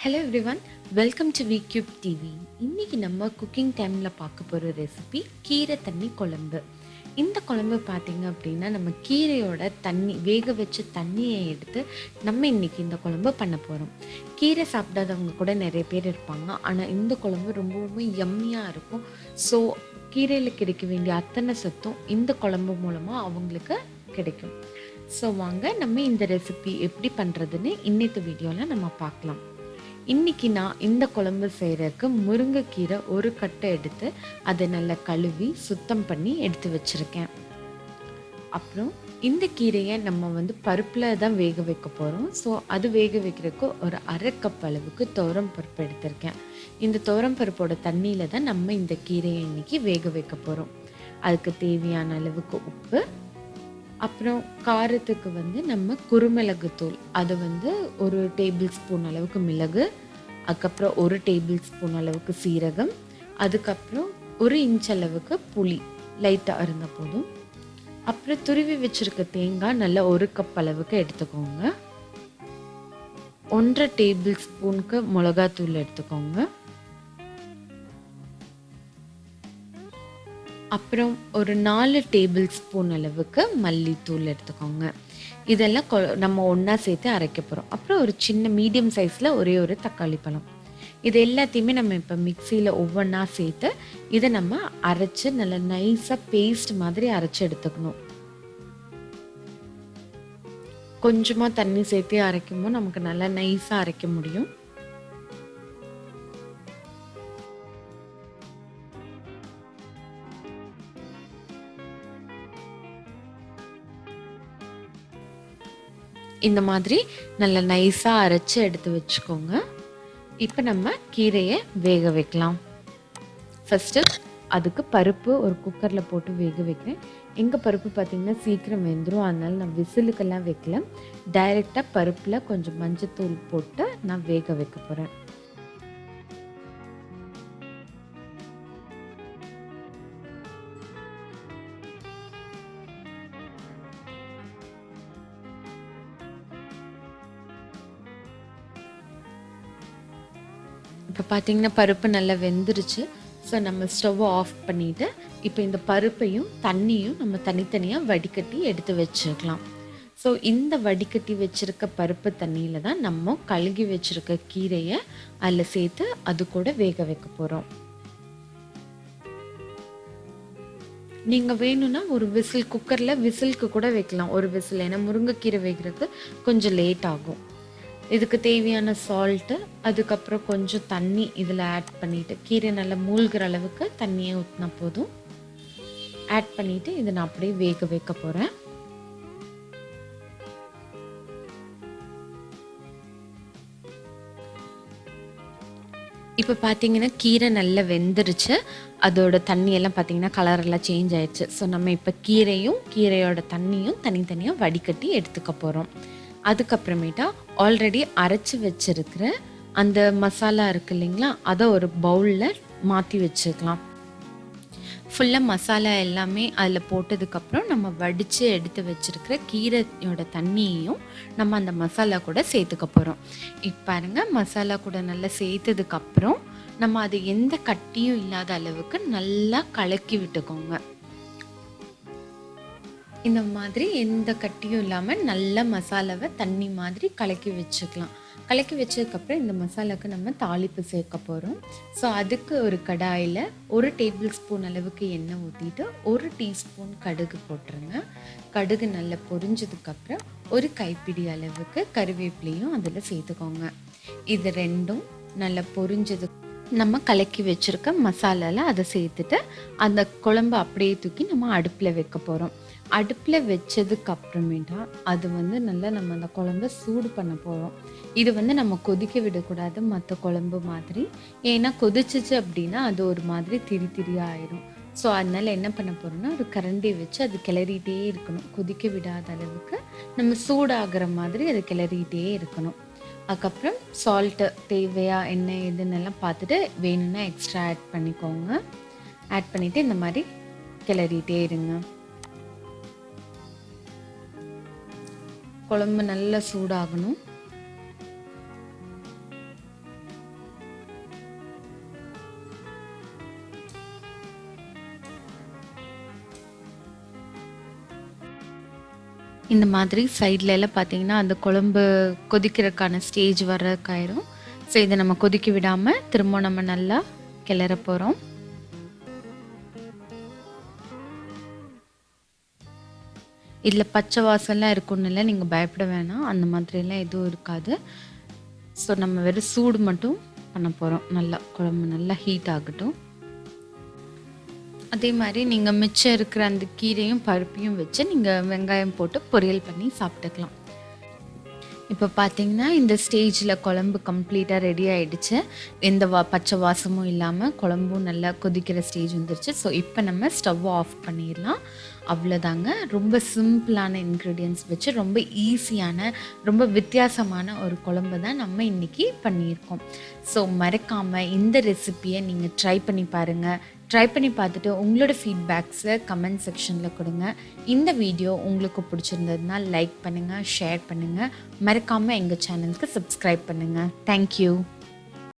Hello everyone, welcome to V Cube TV. இன்றைக்கி நம்ம cooking டைமில் பார்க்க போகிற ரெசிபி கீரை தண்ணி குழம்பு. இந்த குழம்பு பார்த்திங்க அப்படின்னா நம்ம கீரையோட தண்ணி வேக வச்ச தண்ணியை எடுத்து நம்ம இன்றைக்கி இந்த குழம்பு பண்ண போகிறோம். கீரை சாப்பிடாதவங்க கூட நிறைய பேர் இருப்பாங்க, ஆனால் இந்த குழம்பு ரொம்பவுமே யம்மியாக இருக்கும். ஸோ கீரையில் கிடைக்க வேண்டிய அத்தனை சத்தும் இந்த குழம்பு மூலமாக அவங்களுக்கு கிடைக்கும். ஸோ வாங்க நம்ம இந்த ரெசிபி எப்படி பண்ணுறதுன்னு இன்னைக்கு வீடியோவில் நம்ம பார்க்கலாம். இன்றைக்கி நான் இந்த குழம்பு செய்கிறதுக்கு முருங்கைக்கீரை ஒரு கட்டை எடுத்து அதை நல்லா கழுவி சுத்தம் பண்ணி எடுத்து வச்சுருக்கேன். அப்புறம் இந்த கீரையை நம்ம பருப்பில் தான் வேக வைக்க போகிறோம். ஸோ அது வேக வைக்கிறதுக்கு ஒரு அரை கப் அளவுக்கு துவரம் பருப்பு எடுத்திருக்கேன். இந்த துவரம் பருப்போட தண்ணியில் தான் நம்ம இந்த கீரையை இன்றைக்கி வேக வைக்க போகிறோம். அதுக்கு தேவையான அளவுக்கு உப்பு, அப்புறம் காரத்துக்கு நம்ம குருமிளகு தூள், அது ஒரு டேபிள் ஸ்பூன் அளவுக்கு மிளகு, அதுக்கப்புறம் ஒரு டேபிள் ஸ்பூன் அளவுக்கு சீரகம், அதுக்கப்புறம் ஒரு இன்ச் அளவுக்கு புளி லைட்டாக இருந்த போதும். அப்புறம் துருவி வச்சுருக்க தேங்காய் நல்லா ஒரு கப் அளவுக்கு எடுத்துக்கோங்க. 1.5 டேபிள் ஸ்பூனுக்கு மிளகாத்தூள் எடுத்துக்கோங்க. அப்புறம் ஒரு 4 டேபிள் ஸ்பூன் அளவுக்கு மல்லித்தூள் எடுத்துக்கோங்க. இதெல்லாம் நம்ம ஒன்றா சேர்த்து அரைக்க போகிறோம். அப்புறம் ஒரு சின்ன மீடியம் சைஸில் ஒரே ஒரு தக்காளி பழம். இது எல்லாத்தையுமே நம்ம இப்போ மிக்சியில் ஒவ்வொன்றா சேர்த்து இதை நம்ம அரைச்சி நல்லா நைஸாக பேஸ்ட் மாதிரி அரைச்சி எடுத்துக்கணும். கொஞ்சமாக தண்ணி சேர்த்து அரைக்கும்போது நமக்கு நல்லா நைஸாக அரைக்க முடியும். இந்த மாதிரி நல்லா நைஸாக அரைச்சி எடுத்து வச்சுக்கோங்க. இப்போ நம்ம கீரையை வேக வைக்கலாம். ஃபஸ்ட்டு அதுக்கு பருப்பு ஒரு குக்கரில் போட்டு வேக வைக்கிறேன். எங்கள் பருப்பு பார்த்திங்கன்னா சீக்கிரம் வெந்துடும், அதனால நான் விசிலுக்கெல்லாம் வைக்கல. டைரெக்டாக பருப்பில் கொஞ்சம் மஞ்சத்தூள் போட்டு நான் வேக வைக்க போகிறேன். இப்போ பார்த்திங்கன்னா பருப்பு நல்லா வெந்துருச்சு. ஸோ நம்ம ஸ்டவ்வை ஆஃப் பண்ணிவிட்டு இப்போ இந்த பருப்பையும் தண்ணியும் நம்ம தனித்தனியாக வடிகட்டி எடுத்து வச்சுக்கலாம். ஸோ இந்த வடிகட்டி வச்சுருக்க பருப்பு தண்ணியில் தான் நம்ம கழுகி வச்சுருக்க கீரையை அதில் சேர்த்து அது கூட வேக வைக்க போகிறோம். நீங்கள் வேணும்னா ஒரு விசில், குக்கரில் விசிலுக்கு கூட வைக்கலாம் ஒரு விசில். ஏன்னா முருங்கைக்கீரை வேகிறதுக்கு கொஞ்சம் லேட் ஆகும். இதுக்கு தேவையான சால்ட்டு, அதுக்கப்புறம் கொஞ்சம் தண்ணி இதில் ஆட் பண்ணிவிட்டு கீரை நல்லா மூழ்கிற அளவுக்கு தண்ணியை ஊற்றினா போதும். ஆட் பண்ணிவிட்டு இதை நான் அப்படியே வேக வைக்க போகிறேன். இப்போ பார்த்தீங்கன்னா கீரை நல்லா வெந்துருச்சு. அதோட தண்ணியெல்லாம் பார்த்தீங்கன்னா கலரெல்லாம் சேஞ்ச் ஆயிடுச்சு. ஸோ நம்ம இப்போ கீரையும் கீரையோட தண்ணியும் தனித்தனியாக வடிகட்டி எடுத்துக்க போகிறோம். அதுக்கப்புறமேட்டா ஆல்ரெடி அரைச்சி வச்சிருக்கிற அந்த மசாலா இருக்குது இல்லைங்களா, அதை ஒரு பவுலில் மாற்றி வச்சுக்கலாம். ஃபுல்லாக மசாலா எல்லாமே அதில் போட்டதுக்கப்புறம் நம்ம வடித்து எடுத்து வச்சுருக்கிற கீரையோட தண்ணியையும் நம்ம அந்த மசாலா கூட சேர்த்துக்க போகிறோம். இப்போ பாருங்கள், மசாலா கூட நல்லா சேர்த்ததுக்கப்புறம் நம்ம அது எந்த கட்டியும் இல்லாத அளவுக்கு நல்லா கலக்கி விட்டுக்கோங்க. இந்த மாதிரி எந்த கட்டியும் இல்லாமல் நல்ல மசாலாவை தண்ணி மாதிரி கலக்கி வச்சுக்கலாம். கலக்கி வச்சதுக்கப்புறம் இந்த மசாலாவுக்கு நம்ம தாளிப்பு சேர்க்க போகிறோம். ஸோ அதுக்கு ஒரு கடாயில் 1 டேபிள் ஸ்பூன் அளவுக்கு எண்ணெய் ஊற்றிட்டு 1 டீஸ்பூன் கடுகு போட்டுருங்க. கடுகு நல்லா பொரிஞ்சதுக்கப்புறம் ஒரு கைப்பிடி அளவுக்கு கருவேப்பிலையும் அதில் சேர்த்துக்கோங்க. இது ரெண்டும் நல்லா பொரிஞ்சது நம்ம கலக்கி வச்சுருக்க மசாலாவில் அதை சேர்த்துட்டு அந்த குழம்பு அப்படியே தூக்கி நம்ம அடுப்பில் வைக்க போகிறோம். அடுப்பில் வச்சதுக்கு அப்புறமேட்டா அது நல்லா நம்ம அந்த குழம்ப சூடு பண்ண போகிறோம். இது நம்ம கொதிக்க விடக்கூடாது மற்ற குழம்பு மாதிரி. ஏன்னா கொதிச்சிச்சு அப்படின்னா அது ஒரு மாதிரி திரி திரியாக ஆயிடும். ஸோ அதனால் என்ன பண்ண போகிறோம்னா ஒரு கரண்டி வச்சு அது கிளறிட்டே இருக்கணும். கொதிக்க விடாத அளவுக்கு நம்ம சூடாகிற மாதிரி அது கிளறிட்டே இருக்கணும். அதுக்கப்புறம் சால்ட்டு தேவையா என்ன எதுன்னெல்லாம் பார்த்துட்டு வேணும்னா எக்ஸ்ட்ரா ஆட் பண்ணிக்கோங்க. ஆட் பண்ணிவிட்டு இந்த மாதிரி கிளறிட்டே இருங்க. குழம்பு நல்லா சூடாகணும். இந்த மாதிரி சைட்ல எல்லாம் பார்த்தீங்கன்னா அந்த குழம்பு கொதிக்கிறதுக்கான ஸ்டேஜ் வர்றதுக்காயிரும். ஸோ இதை நம்ம கொதிக்க விடாமல் திரும்ப நம்ம நல்லா கிளற போகிறோம். இதில் பச்சை வாசம்லாம் இருக்குன்னு இல்லை, நீங்கள் பயப்பட வேணாம், அந்த மாதிரிலாம் எதுவும் இருக்காது. ஸோ நம்ம வெறும் சூடு மட்டும் பண்ண போகிறோம். நல்லா குழம்பு நல்லா ஹீட் ஆகட்டும். அதே மாதிரி நீங்கள் மிச்சம் இருக்கிற அந்த கீரையும் பருப்பையும் வச்சு நீங்கள் வெங்காயம் போட்டு பொரியல் பண்ணி சாப்பிட்டுக்கலாம். இப்போ பார்த்தீங்கன்னா இந்த ஸ்டேஜில் குழம்பு கம்ப்ளீட்டாக ரெடி ஆகிடுச்சு. எந்த பச்சை வாசமும் இல்லாமல் குழம்பும் நல்லா கொதிக்கிற ஸ்டேஜ் வந்துருச்சு. ஸோ இப்போ நம்ம ஸ்டவ்வை ஆஃப் பண்ணிடலாம். அவ்வளோதாங்க. ரொம்ப சிம்பிளான இன்க்ரீடியன்ட்ஸ் வச்சு ரொம்ப ஈஸியான ரொம்ப வித்தியாசமான ஒரு குழம்பு தான் நம்ம இன்றைக்கி பண்ணியிருக்கோம். ஸோ மறக்காமல் இந்த ரெசிப்பியை நீங்கள் ட்ரை பண்ணி பாருங்கள். ட்ரை பண்ணி பார்த்துட்டு உங்களோட ஃபீட்பேக்ஸை கமெண்ட் செக்ஷனில் கொடுங்க. இந்த வீடியோ உங்களுக்கு பிடிச்சிருந்ததுன்னா லைக் பண்ணுங்கள், ஷேர் பண்ணுங்கள். மறக்காமல் எங்கள் சேனலுக்கு சப்ஸ்கிரைப் பண்ணுங்கள். தேங்க்யூ.